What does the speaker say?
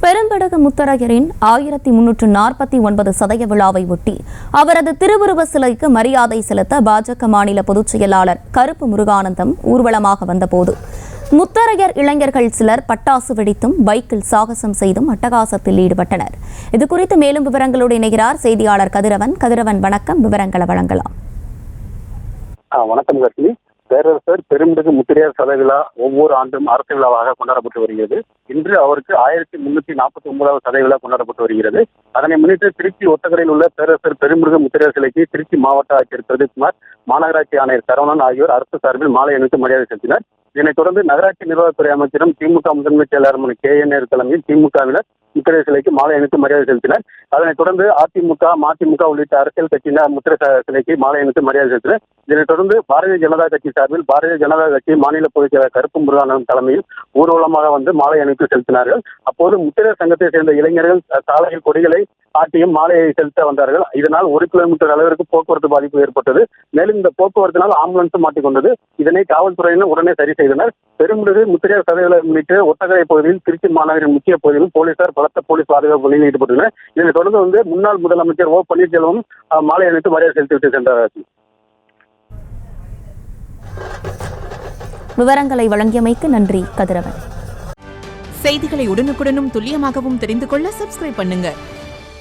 பெரும்படகு முத்தரையரின் 1349 சதய விழாவை ஒட்டி அவரது திருவுருவ சிலைக்கு மரியாதை செலுத்த பாஜக மாநில பொதுச் செயலாளர் கருப்பு முருகானந்தம் ஊர்வலமாக வந்தபோது முத்தரையர் இளைஞர்கள் சிலர் பட்டாசு வெடித்தும் பைக்கில் சாகசம் செய்தும் அட்டகாசத்தில் ஈடுபட்டனர். இதுகுறித்து மேலும் விவரங்களோடு இணைகிறார் செய்தியாளர் கதிரவன். வணக்கம், விவரங்களை வழங்கலாம். வணக்கம் கட்சி. பேரரசர் பெரும்படகு முத்திரையர் சதய விழா ஒவ்வொரு ஆண்டும் அரசு விழாவாக கொண்டாடப்பட்டு வருகிறது. இன்று அவருக்கு 1349 சதய விழா கொண்டாடப்பட்டு வருகிறது. அதனை முன்னிட்டு திருச்சி ஒத்தக்கரையில் உள்ள பேரரசர் பெரும்படகு முத்திரையர் சிலைக்கு திருச்சி மாவட்ட ஆட்சியர் பிரதீப்குமார், மாநகராட்சி ஆணையர் சரவணன் ஆகியோர் அரசு சார்பில் மாலை அணிவித்து மரியாதை செலுத்தினர். இதனைத் தொடர்ந்து நகராட்சி நிர்வாகத்துறை அமைச்சரும் திமுக முதன்மை செயலாளர் KNR தலைமையில் திமுகவினர் முத்திரை சிலைக்கு மாலை அணிவித்து மரியாதை செலுத்தினர். அதனைத் தொடர்ந்து அதிமுக, மதிமுக உள்ளிட்ட அரசியல் கட்சியினர் முத்திரை சிலைக்கு மாலை அணிவித்து மரியாதை செலுத்தினர். இதனைத் தொடர்ந்து பாரதிய ஜனதா கட்சி சார்பில் பாரதிய ஜனதா கட்சி மாநில பொதுச் செயலாளர் கருப்பு முருகானந்தம் தலைமையில் ஊர்வலமாக வந்து மாலை அணிவித்து செலுத்தினார்கள். அப்போது முத்திரை சங்கத்தை சேர்ந்த இளைஞர்கள் சாலையில் கொடிகளை ஆட்டியும் மாலையை செலுத்த வந்தார்கள். இதனால் 1 கிலோமீட்டர் அளவிற்கு போக்குவரத்து பாதிப்பு ஏற்பட்டது. மேலும் இந்த போக்குவரத்தினால் ஆம்புலன்ஸும் மாட்டிக்கொண்டது. இதனை காவல்துறையினர் உடனே சரி செய்தனர். பெரும்படகு முத்திரையர் சதய விழா முன்னிட்டு ஒட்டக்கரை பகுதியில் திருச்சி மாநகரின் முக்கிய பகுதியில் போலீசார் பலத்த போலீஸ் பாதுகாப்பு பணியில் ஈடுபட்டனர். இதனைத் தொடர்ந்து முன்னாள் முதலமைச்சர் O பன்னீர்செல்வம் மாலை அணிவித்து மரியாதை செலுத்திவிட்டு சென்றார். விவரங்களை வழங்கியமைக்கு நன்றி கதிரவன். செய்திகளை உடனுக்குடனும் துல்லியமாகவும் தெரிந்து கொள்ள சப்ஸ்கிரைப் பண்ணுங்க.